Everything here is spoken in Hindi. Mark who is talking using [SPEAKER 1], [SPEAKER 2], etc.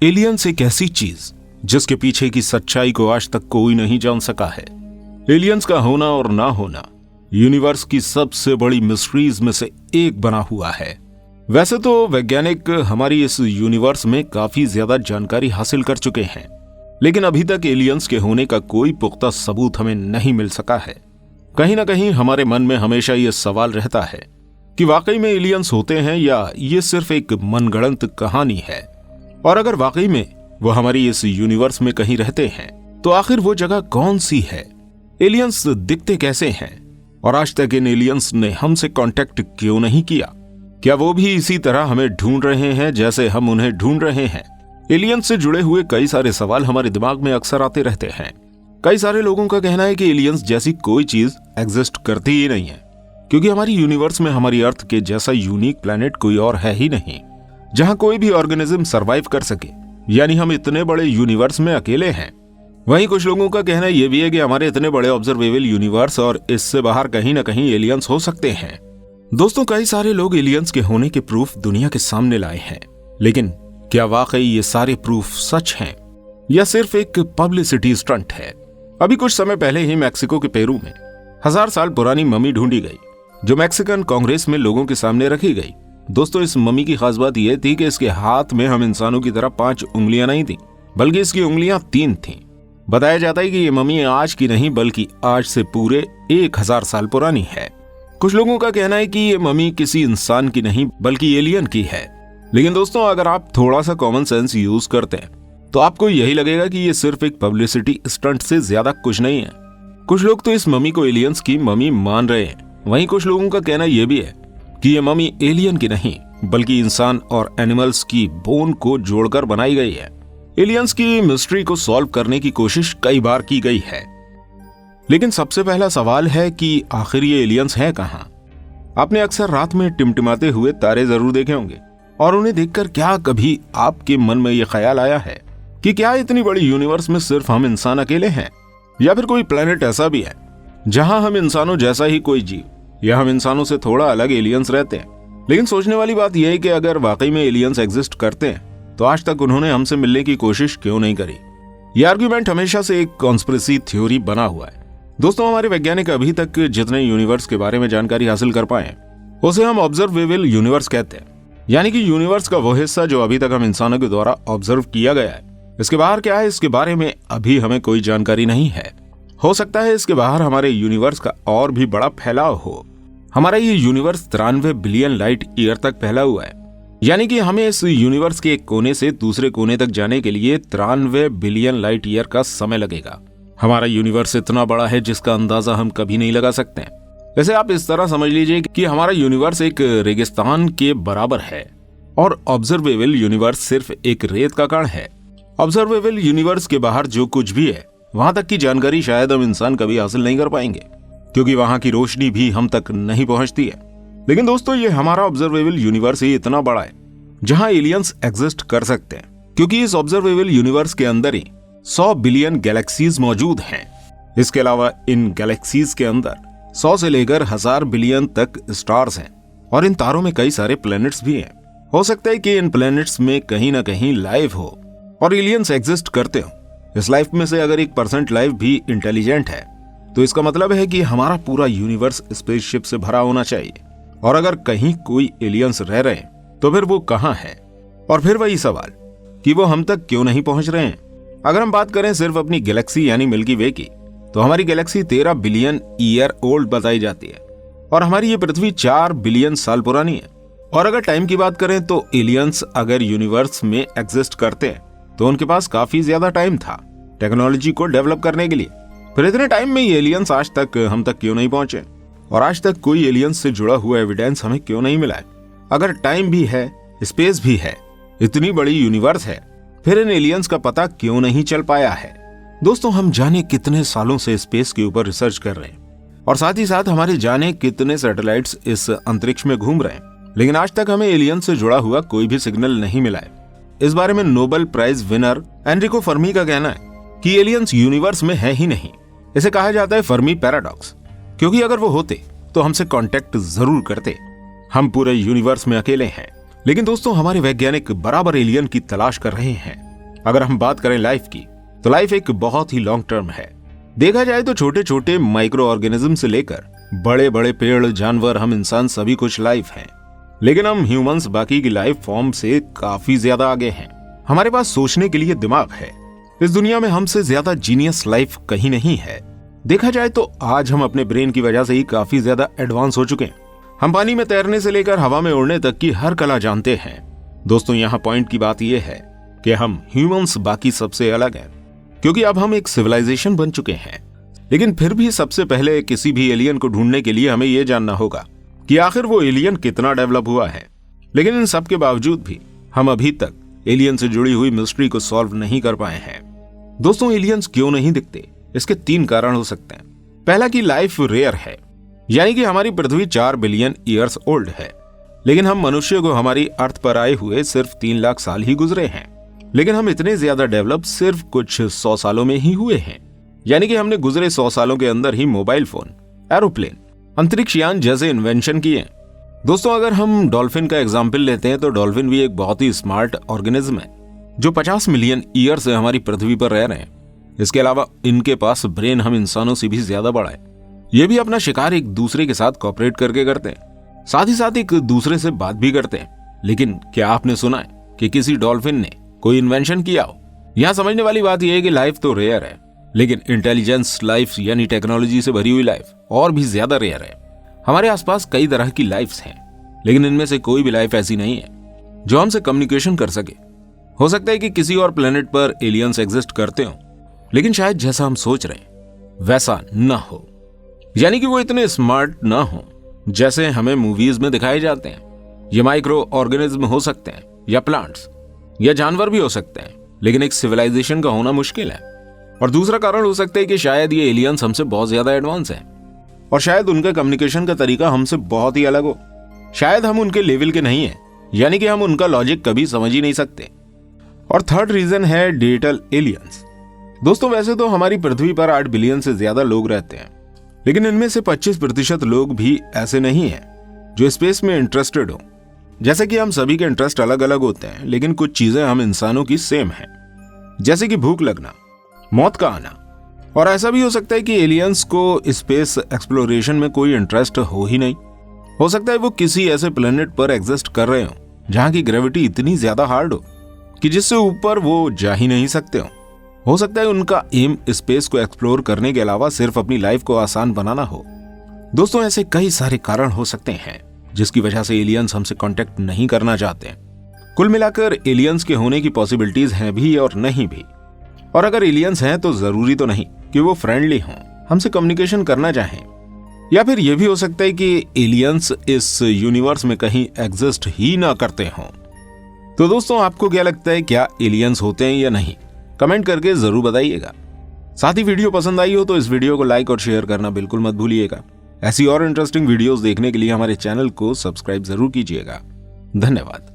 [SPEAKER 1] एलियंस एक ऐसी चीज जिसके पीछे की सच्चाई को आज तक कोई नहीं जान सका है। एलियंस का होना और ना होना यूनिवर्स की सबसे बड़ी मिस्ट्रीज में से एक बना हुआ है। वैसे तो वैज्ञानिक हमारी इस यूनिवर्स में काफी ज्यादा जानकारी हासिल कर चुके हैं, लेकिन अभी तक एलियंस के होने का कोई पुख्ता सबूत हमें नहीं मिल सका है। कहीं ना कहीं हमारे मन में हमेशा यह सवाल रहता है कि वाकई में एलियंस होते हैं या ये सिर्फ एक मनगढ़ंत कहानी है। और अगर वाकई में वो हमारी इस यूनिवर्स में कहीं रहते हैं तो आखिर वो जगह कौन सी है? एलियंस दिखते कैसे हैं? और आज तक इन एलियंस ने हमसे कांटेक्ट क्यों नहीं किया? क्या वो भी इसी तरह हमें ढूंढ रहे हैं जैसे हम उन्हें ढूंढ रहे हैं? एलियंस से जुड़े हुए कई सारे सवाल हमारे दिमाग में अक्सर आते रहते हैं। कई सारे लोगों का कहना है कि एलियंस जैसी कोई चीज एग्जिस्ट करती ही नहीं है, क्योंकि हमारी यूनिवर्स में हमारी अर्थ के जैसा यूनिक प्लेनेट कोई और है ही नहीं जहां कोई भी ऑर्गेनिज्म सरवाइव कर सके। यानी हम इतने बड़े यूनिवर्स में अकेले हैं। वहीं कुछ लोगों का कहना यह भी है कि हमारे इतने बड़े ऑब्जर्वेबल यूनिवर्स और इससे बाहर कहीं ना कहीं एलियंस हो सकते हैं। दोस्तों, कई सारे लोग एलियंस के होने के प्रूफ दुनिया के सामने लाए हैं, लेकिन क्या वाकई ये सारे प्रूफ सच हैं या सिर्फ एक पब्लिसिटी स्टंट है? अभी कुछ समय पहले ही मैक्सिको के पेरू में 1000 साल पुरानी मम्मी ढूंढी गई, जो मैक्सिकन कांग्रेस में लोगों के सामने रखी गई। दोस्तों, इस मम्मी की खास बात यह थी कि इसके हाथ में हम इंसानों की तरह 5 उंगलियां नहीं थी, बल्कि इसकी उंगलियां 3 थीं। बताया जाता है कि ये मम्मी आज की नहीं बल्कि आज से पूरे 1000 साल पुरानी है। कुछ लोगों का कहना है कि ये मम्मी किसी इंसान की नहीं बल्कि एलियन की है। लेकिन दोस्तों, अगर आप थोड़ा सा कॉमन सेंस यूज करते हैं तो आपको यही लगेगा कि ये सिर्फ एक पब्लिसिटी स्टंट से ज्यादा कुछ नहीं है। कुछ लोग तो इस मम्मी को एलियंस की मम्मी मान रहे हैं। वहीं कुछ लोगों का कहना यह भी है कि ये मम्मी एलियन की नहीं बल्कि इंसान और एनिमल्स की बोन को जोड़कर बनाई गई है। एलियंस की मिस्ट्री को सॉल्व करने की कोशिश कई बार की गई है, लेकिन सबसे पहला सवाल है कि आखिर ये एलियंस है कहां? आपने अक्सर रात में टिमटिमाते हुए तारे जरूर देखे होंगे, और उन्हें देखकर क्या कभी आपके मन में यह ख्याल आया है कि क्या इतनी बड़ी यूनिवर्स में सिर्फ हम इंसान अकेले हैं, या फिर कोई प्लेनेट ऐसा भी है जहां हम इंसानों जैसा ही कोई जीव या हम इंसानों से थोड़ा अलग एलियंस रहते हैं? लेकिन सोचने वाली बात यह है कि अगर वाकई में एलियंस एग्जिस्ट करते हैं तो आज तक उन्होंने हमसे मिलने की कोशिश क्यों नहीं करी? यह आर्ग्यूमेंट हमेशा से एक कॉन्स्पिरेसी थ्योरी बना हुआ है। दोस्तों, हमारे वैज्ञानिक अभी तक जितने यूनिवर्स के बारे में जानकारी हासिल कर पाए उसे हम ऑब्जर्वेबल यूनिवर्स कहते हैं, यानी कि यूनिवर्स का वो हिस्सा जो अभी तक हम इंसानों के द्वारा ऑब्जर्व किया गया है। इसके बाहर क्या है, इसके बारे में अभी हमें कोई जानकारी नहीं है। हो सकता है इसके बाहर हमारे यूनिवर्स का और भी बड़ा फैलाव हो। हमारा ये यूनिवर्स 93 बिलियन लाइट ईयर तक फैला हुआ है, यानी कि हमें इस यूनिवर्स के एक कोने से दूसरे कोने तक जाने के लिए 93 बिलियन लाइट ईयर का समय लगेगा। हमारा यूनिवर्स इतना बड़ा है जिसका अंदाजा हम कभी नहीं लगा सकते हैं। वैसे आप इस तरह समझ लीजिए कि हमारा यूनिवर्स एक रेगिस्तान के बराबर है और ऑब्जर्वेबल यूनिवर्स सिर्फ एक रेत का कण है। ऑब्जर्वेबल यूनिवर्स के बाहर जो कुछ भी है वहां तक की जानकारी शायद हम इंसान कभी हासिल नहीं कर पाएंगे, क्योंकि वहां की रोशनी भी हम तक नहीं पहुंचती है। लेकिन दोस्तों, ये हमारा ऑब्जर्वेबल यूनिवर्स ही इतना बड़ा है जहां एलियंस एग्जिस्ट कर सकते हैं, क्योंकि इस ऑब्जर्वेबल यूनिवर्स के अंदर ही 100 बिलियन गैलेक्सीज मौजूद हैं। इसके अलावा इन गैलेक्सीज के अंदर 100 से लेकर 1000 बिलियन तक स्टार्स हैं, और इन तारों में कई सारे प्लैनेट्स भी हैं। हो सकता है कि इन प्लैनेट्स में कहीं ना कहीं लाइफ हो और एलियंस एग्जिस्ट करते हो। इस लाइफ में से अगर 1% लाइफ भी इंटेलिजेंट है तो इसका मतलब है कि हमारा पूरा यूनिवर्स स्पेसशिप से भरा होना चाहिए। और अगर कहीं कोई एलियंस रह रहे हैं तो फिर वो कहां है? और फिर वही सवाल कि वो हम तक क्यों नहीं पहुंच रहे हैं? अगर हम बात करें सिर्फ अपनी गैलेक्सी यानी मिल्की वे की, तो हमारी गैलेक्सी 13 बिलियन ईयर ओल्ड बताई जाती है, और हमारी ये पृथ्वी 4 बिलियन साल पुरानी है। और अगर टाइम की बात करें तो एलियंस अगर यूनिवर्स में एग्जिस्ट करते हैं तो उनके पास काफी ज्यादा टाइम था टेक्नोलॉजी को डेवलप करने के लिए। फिर इतने टाइम में ये एलियंस आज तक हम तक क्यों नहीं पहुंचे, और आज तक कोई एलियंस से जुड़ा हुआ एविडेंस हमें क्यों नहीं मिला है? अगर टाइम भी है, स्पेस भी है, इतनी बड़ी यूनिवर्स है, फिर इन एलियंस का पता क्यों नहीं चल पाया है? दोस्तों, हम जाने कितने सालों से स्पेस के ऊपर रिसर्च कर रहे हैं, और साथ ही साथ हमारे जाने कितने सैटेलाइट्स इस अंतरिक्ष में घूम रहे हैं, लेकिन आज तक हमें एलियंस से जुड़ा हुआ कोई भी सिग्नल नहीं मिला है। इस बारे में Nobel prize winner Enrico Fermi का कहना है कि एलियंस यूनिवर्स में है ही नहीं। इसे कहा जाता है फर्मी पैराडॉक्स, क्योंकि अगर वो होते तो हमसे कांटेक्ट जरूर करते। हम पूरे यूनिवर्स में अकेले हैं, लेकिन दोस्तों, हमारे वैज्ञानिक बराबर एलियन की तलाश कर रहे हैं। अगर हम बात करें लाइफ की, तो लाइफ एक बहुत ही लॉन्ग टर्म है। देखा जाए तो छोटे छोटे माइक्रो ऑर्गेनिज्म से लेकर बड़े बड़े पेड़, जानवर, हम इंसान सभी कुछ लाइफ हैं। लेकिन हम ह्यूमंस बाकी की लाइफ फॉर्म से काफी ज्यादा आगे हैं। हमारे पास सोचने के लिए दिमाग है। इस दुनिया में हमसे ज्यादा जीनियस लाइफ कहीं नहीं है। देखा जाए तो आज हम अपने ब्रेन की वजह से ही काफी ज्यादा एडवांस हो चुके हैं। हम पानी में तैरने से लेकर हवा में उड़ने तक की हर कला जानते हैं। दोस्तों, यहाँ पॉइंट की बात यह है कि हम ह्यूमंस बाकी सबसे अलग हैं, क्योंकि अब हम एक सिविलाइजेशन बन चुके हैं। लेकिन फिर भी सबसे पहले किसी भी एलियन को ढूंढने के लिए हमें यह जानना होगा कि आखिर वो एलियन कितना डेवलप हुआ है। लेकिन इन सब के बावजूद भी हम अभी तक एलियन से जुड़ी हुई मिस्ट्री को सॉल्व नहीं कर पाए हैं। दोस्तों, एलियंस क्यों नहीं दिखते? इसके 3 कारण हो सकते हैं। पहला कि लाइफ रेयर है, यानी कि हमारी पृथ्वी 4 बिलियन ईयर्स ओल्ड है, लेकिन हम मनुष्य को हमारी अर्थ पर आए हुए सिर्फ 3 लाख साल ही गुजरे हैं। लेकिन हम इतने ज्यादा डेवलप सिर्फ कुछ 100 सालों में ही हुए हैं, यानी कि हमने गुजरे 100 सालों के अंदर ही मोबाइल फोन, एरोप्लेन, अंतरिक्ष यान जैसे इन्वेंशन किए। दोस्तों, अगर हम डॉल्फिन का एग्जाम्पल लेते हैं तो डॉल्फिन भी एक बहुत ही स्मार्ट ऑर्गेनिज्म है जो 50 मिलियन ईयर से हमारी पृथ्वी पर रह रहे हैं। इसके अलावा इनके पास ब्रेन हम इंसानों से भी ज्यादा बड़ा है। ये भी अपना शिकार एक दूसरे के साथ कॉपरेट करके करते हैं, साथ ही साथ एक दूसरे से बात भी करते हैं। लेकिन क्या आपने सुना है कि किसी डॉल्फिन ने कोई इन्वेंशन किया हो? यहाँ समझने वाली बात यह है कि लाइफ तो रेयर है, लेकिन इंटेलिजेंस लाइफ यानी टेक्नोलॉजी से भरी हुई लाइफ और भी ज्यादा रेयर है। हमारे आसपास कई तरह की लाइफ्स हैं, लेकिन इनमें से कोई भी लाइफ ऐसी नहीं है जो हमसे कम्युनिकेशन कर सके। हो सकता है कि किसी और प्लेनेट पर एलियंस एग्जिस्ट करते हो, लेकिन शायद जैसा हम सोच रहे हैं वैसा ना हो, यानी कि वो इतने स्मार्ट ना हो जैसे हमें मूवीज में दिखाए जाते हैं। ये माइक्रो ऑर्गेनिज्म हो सकते हैं या प्लांट्स या जानवर भी हो सकते हैं, लेकिन एक सिविलाइजेशन का होना मुश्किल है। और दूसरा कारण हो सकता है कि शायद ये एलियंस हमसे बहुत ज्यादा एडवांस हैं और शायद उनका कम्युनिकेशन का तरीका हमसे बहुत ही अलग हो। शायद हम उनके लेवल के नहीं हैं, यानी कि हम उनका लॉजिक कभी समझ ही नहीं सकते। और थर्ड रीजन है डिजिटल एलियंस। दोस्तों, वैसे तो हमारी पृथ्वी पर 8 बिलियन से ज्यादा लोग रहते हैं, लेकिन इनमें से 25% लोग भी ऐसे नहीं हैं जो स्पेस में इंटरेस्टेड हो। जैसे कि हम सभी के इंटरेस्ट अलग अलग होते हैं, लेकिन कुछ चीजें हम इंसानों की सेम हैं, जैसे कि भूख लगना, मौत का आना। और ऐसा भी हो सकता है कि एलियंस को स्पेस एक्सप्लोरेशन में कोई इंटरेस्ट हो ही नहीं। हो सकता है वो किसी ऐसे प्लेनेट पर एग्जिस्ट कर रहे हो जहां की ग्रेविटी इतनी ज्यादा हार्ड हो कि जिससे ऊपर वो जा ही नहीं सकते हो सकता है उनका एम स्पेस को एक्सप्लोर करने के अलावा सिर्फ अपनी लाइफ को आसान बनाना हो। दोस्तों, ऐसे कई सारे कारण हो सकते हैं जिसकी वजह से एलियंस हमसे कांटेक्ट नहीं करना चाहते। कुल मिलाकर एलियंस के होने की पॉसिबिलिटीज हैं भी और नहीं भी। और अगर एलियंस हैं तो जरूरी तो नहीं कि वो फ्रेंडली हों, हमसे कम्युनिकेशन करना चाहें। या फिर यह भी हो सकता है कि एलियंस इस यूनिवर्स में कहीं एग्जिस्ट ही ना करते हों। तो दोस्तों, आपको क्या लगता है, क्या एलियंस होते हैं या नहीं? कमेंट करके जरूर बताइएगा। साथ ही वीडियो पसंद आई हो तो इस वीडियो को लाइक और शेयर करना बिल्कुल मत भूलिएगा। ऐसी और इंटरेस्टिंग वीडियोस देखने के लिए हमारे चैनल को सब्सक्राइब जरूर कीजिएगा। धन्यवाद।